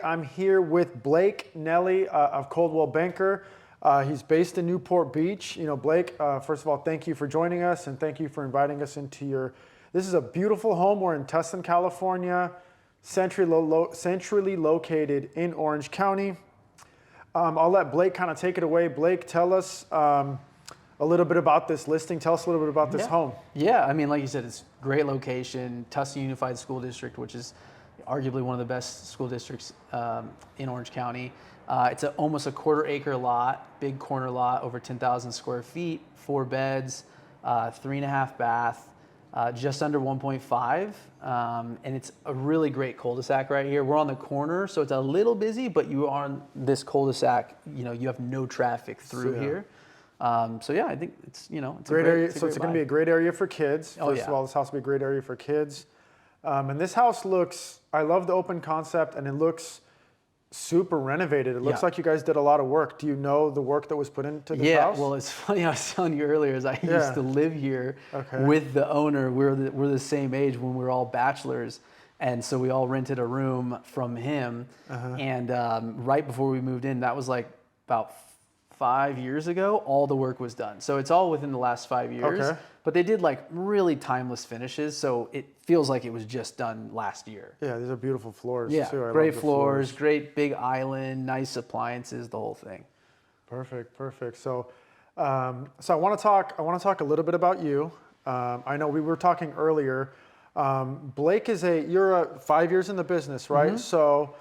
I'm here with Blake Nelle of Coldwell Banker. He's based in Newport Beach. Blake, first of all, thank you for joining us and thank you for inviting us into this is a beautiful home. We're in Tustin, California, centrally located in Orange County. I'll let Blake kind of take it away. Blake, tell us a little bit about this listing. Tell us a little bit about this home. Yeah, I mean, like you said, it's a great location. Tustin Unified School District, which is arguably one of the best school districts in Orange County. It's almost a quarter-acre lot, big corner lot, over 10,000 square feet, 4 beds, 3.5 bath, just under 1.5, and it's a really great cul-de-sac right here. We're on the corner, so it's a little busy, but you are on this cul-de-sac. You have no traffic through here. So yeah, I think it's it's great area. It's going to be a great area for kids. First of all, this house will be a great area for kids. And this house looks, I love the open concept, and it looks super renovated. It looks like you guys did a lot of work. Do you know the work that was put into this house? Yeah, well, it's funny. I was telling you earlier, is I used to live here with the owner. We're the same age when we were all bachelors. And so we all rented a room from him. And right before we moved in, that was like about 5 years ago, all the work was done. So it's all within the last 5 years. But they did like really timeless finishes, so it feels like it was just done last year. Yeah, these are beautiful floors too. Great floors, great big island, nice appliances, the whole thing. Perfect. So, I want to talk a little bit about you. I know we were talking earlier. Blake you're 5 years in the business, right? So,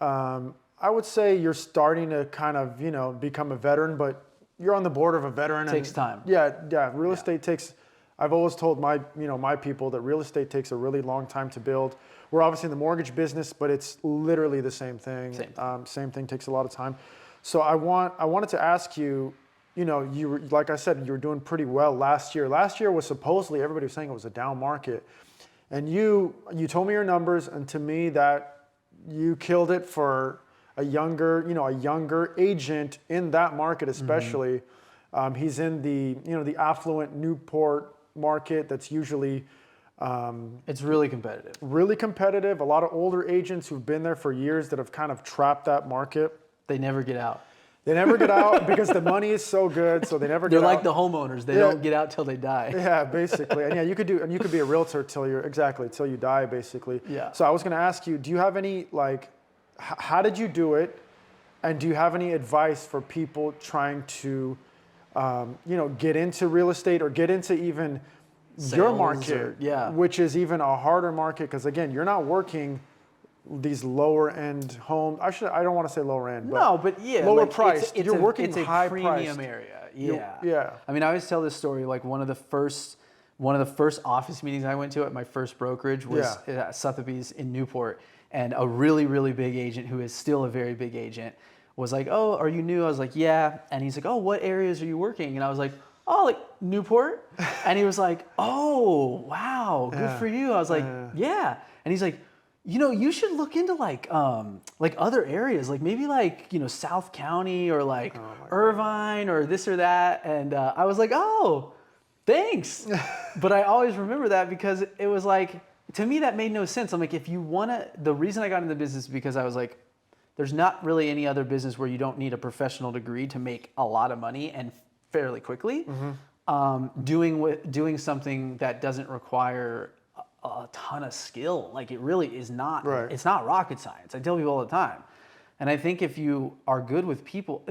I would say you're starting to kind of become a veteran, but you're on the border of a veteran. It takes time. Yeah. Real estate takes. I've always told my people that real estate takes a really long time to build. We're obviously in the mortgage business, but it's literally the same thing. Same thing, takes a lot of time. So I wanted to ask you, you were, like I said, you were doing pretty well last year. Last year was supposedly, everybody was saying it was a down market. And you told me your numbers, and to me that you killed it for a younger agent in that market, especially. He's in the affluent Newport market that's usually it's really competitive. Really competitive. A lot of older agents who've been there for years that have kind of trapped that market. They never get out. They never get out because the money is so good, so they never get out. They're like the homeowners. They don't get out till they die. Yeah, basically. And you could be a realtor till you die, basically. Yeah. So I was going to ask you, do you have any, how did you do it? And do you have any advice for people trying to get into real estate or get into even your market, which is even a harder market? Because again, you're not working these lower end homes. I don't want to say lower end, but lower priced. You're working high priced. It's a premium area. Yeah. I mean, I always tell this story. Like one of the first office meetings I went to at my first brokerage was at Sotheby's in Newport, and a really, really big agent who is still a very big agent was like, "Oh, are you new?" I was like, "Yeah." And he's like, "Oh, what areas are you working?" And I was like, "Oh, like Newport." And he was like, "Oh, wow, good for you." I was like, "Yeah." And he's like, "You should look into like other areas, like maybe South County or like Irvine or this or that." And I was like, "Oh, thanks." But I always remember that because it was like, to me, that made no sense. I'm like, the reason I got into the business is because I was like, there's not really any other business where you don't need a professional degree to make a lot of money and fairly quickly. Doing something that doesn't require a ton of skill, like it really is not. It's not rocket science. I tell people all the time. And I think if you are good with people,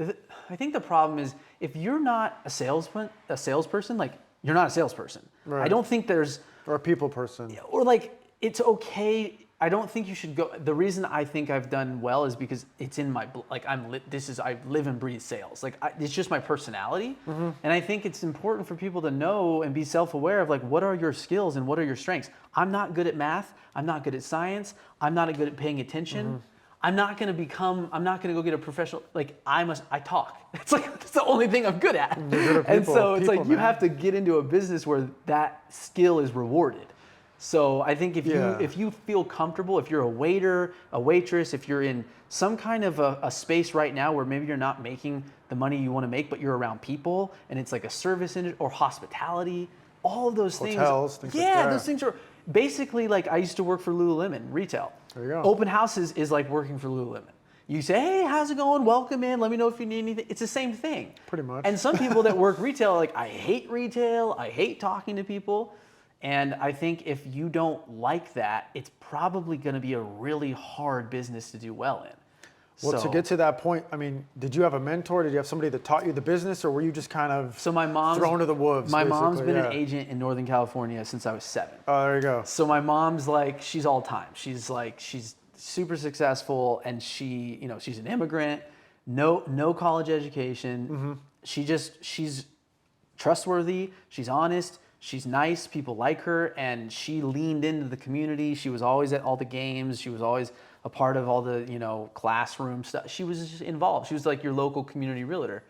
I think the problem is if you're not a salesperson, like you're not a salesperson. I don't think there's or a people person or like it's okay. I don't think you should go. The reason I think I've done well is because it's in my I live and breathe sales. It's just my personality, and I think it's important for people to know and be self-aware of what are your skills and what are your strengths. I'm not good at math. I'm not good at science. I'm not good at paying attention. I'm not going to go get a professional. I talk. It's the only thing I'm good at. And so it's you have to get into a business where that skill is rewarded. So I think if you feel comfortable, if you're a waiter, a waitress, if you're in some kind of a space right now where maybe you're not making the money you want to make, but you're around people and it's like a service industry or hospitality, all of those Hotels, things. Things like that. Those things are, Basically, like I used to work for Lululemon retail. There you go. Open houses is like working for Lululemon. You say, hey, how's it going? Welcome in. Let me know if you need anything. It's the same thing. Pretty much. And some people that work retail are like, I hate retail. I hate talking to people. And I think if you don't like that, it's probably going to be a really hard business to do well in. Well, to get to that point, I mean, did you have a mentor? Did you have somebody that taught you the business, or were you just kind of thrown to the wolves? My mom's been an agent in Northern California since I was 7. Oh, there you go. So my mom's like, she's all time. She's super successful, and she's an immigrant, no college education. She's trustworthy. She's honest. She's nice. People like her, and she leaned into the community. She was always at all the games. She was always a part of all the, classroom stuff. She was just involved. She was like your local community realtor.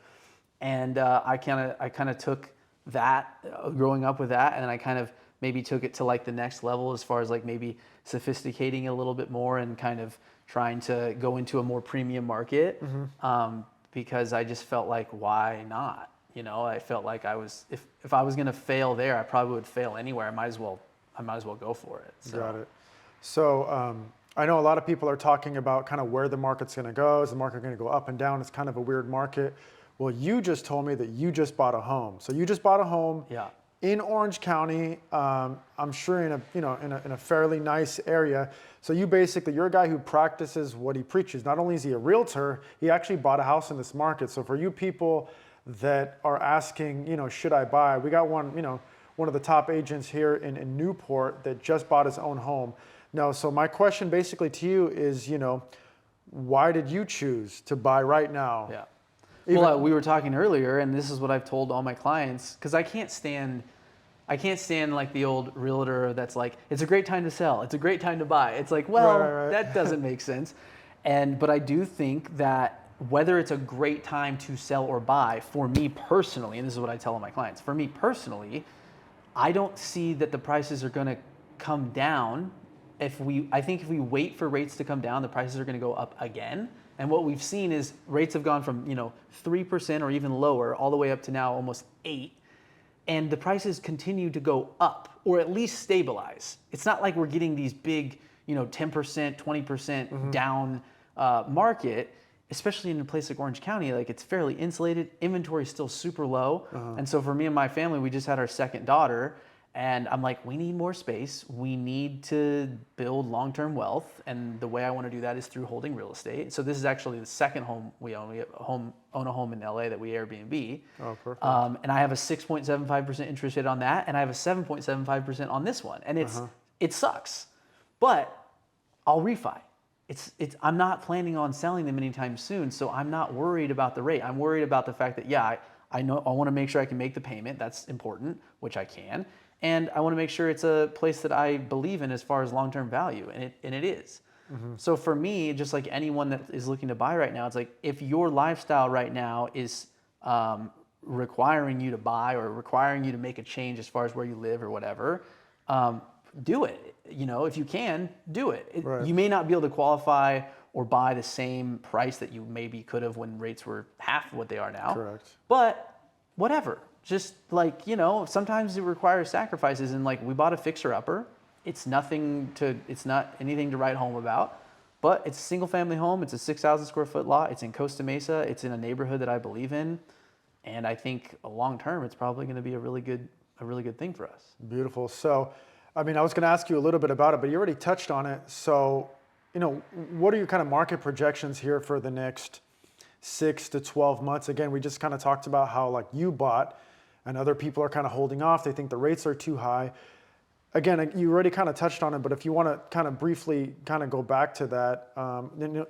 And I kind of took that, growing up with that, and then I kind of maybe took it to like the next level as far as like maybe sophisticating a little bit more and kind of trying to go into a more premium market, because I just felt like, why not? I felt like if I was going to fail there, I probably would fail anywhere. I might as well go for it. So. Got it. So I know a lot of people are talking about kind of where the market's going to go. Is the market going to go up and down? It's kind of a weird market. Well, you just told me that you just bought a home. So you just bought a home in Orange County. I'm sure in a fairly nice area. So you're a guy who practices what he preaches. Not only is he a realtor, he actually bought a house in this market. So for you people that are asking, should I buy? We got one of the top agents here in Newport that just bought his own home. No, so my question basically to you is, why did you choose to buy right now? Yeah. Well, we were talking earlier, and this is what I've told all my clients, because I can't stand like the old realtor that's like, it's a great time to sell, it's a great time to buy. It's like, well, right. That doesn't make sense. But I do think that whether it's a great time to sell or buy, for me personally, and this is what I tell all my clients, for me personally, I don't see that the prices are going to come down. I think if we wait for rates to come down, the prices are going to go up again. And what we've seen is rates have gone from 3% or even lower all the way up to now almost 8%, and the prices continue to go up or at least stabilize. It's not like we're getting these big 10%, 20% down market, especially in a place like Orange County. Like, it's fairly insulated. Inventory is still super low, and so for me and my family, we just had our second daughter. And I'm like, we need more space. We need to build long-term wealth. And the way I want to do that is through holding real estate. So this is actually the second home we own. We own a home in LA that we Airbnb. Oh, perfect. And I have a 6.75% interest rate on that. And I have a 7.75% on this one. And it sucks. But I'll refi. I'm not planning on selling them anytime soon. So I'm not worried about the rate. I'm worried about the fact that, I know I want to make sure I can make the payment. That's important, which I can. And I want to make sure it's a place that I believe in as far as long-term value, and it is. So for me, just like anyone that is looking to buy right now, it's like, if your lifestyle right now is requiring you to buy or requiring you to make a change as far as where you live or whatever, do it. If you can, do it. Right. You may not be able to qualify or buy the same price that you maybe could have when rates were half of what they are now. Correct. But whatever. Just like, sometimes it requires sacrifices, and like, we bought a fixer-upper. It's not anything to write home about, but it's a single family home. It's a 6,000 square foot lot. It's in Costa Mesa. It's in a neighborhood that I believe in. And I think long term, it's probably going to be a really good thing for us. Beautiful. So, I was going to ask you a little bit about it, but you already touched on it. So, what are your kind of market projections here for the next 6 to 12 months? Again, we just kind of talked about how like you bought, and other people are kind of holding off. They think the rates are too high. Again, you already kind of touched on it, but if you want to kind of briefly kind of go back to that, then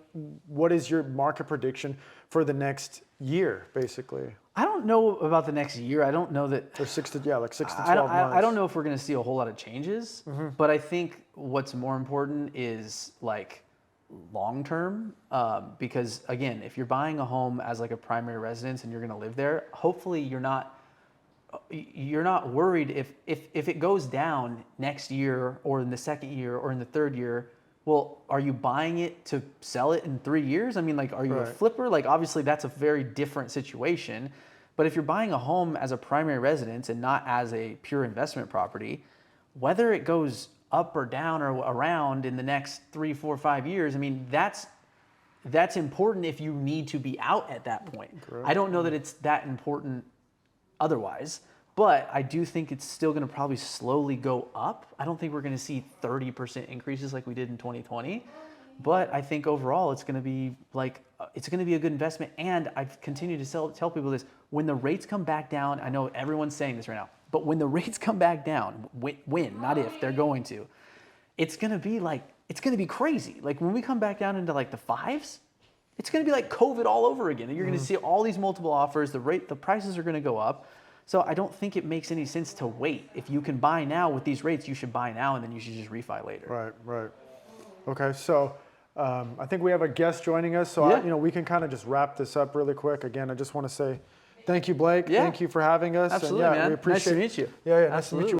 what is your market prediction for the next year, basically? I don't know about the next year. I don't know that. Or 6 to 12 months. I don't know if we're going to see a whole lot of changes, but I think what's more important is like long term, because again, if you're buying a home as like a primary residence and you're going to live there, hopefully you're not worried if it goes down next year or in the second year or in the third year. Well, are you buying it to sell it in 3 years? Like, are you a flipper? Like, obviously that's a very different situation. But if you're buying a home as a primary residence and not as a pure investment property, whether it goes up or down or around in the next 3, 4, 5 years, I mean, that's important if you need to be out at that point. Correct. I don't know that it's that important otherwise, but I do think it's still going to probably slowly go up. I don't think we're going to see 30% increases like we did in 2020, but I think overall it's going to be a good investment. And I've continued to tell people this: when the rates come back down, I know everyone's saying this right now, but when the rates come back down, when, not if, they're going to, it's going to be crazy. Like when we come back down into like the 5s, it's going to be like COVID all over again. And you're going to see all these multiple offers. The prices are going to go up. So I don't think it makes any sense to wait. If you can buy now with these rates, you should buy now, and then you should just refi later. Right. Okay, so I think we have a guest joining us. So we can kind of just wrap this up really quick. Again, I just want to say thank you, Blake. Yeah. Thank you for having us. Absolutely, and man. We appreciate Nice to meet you. Yeah, nice to meet you.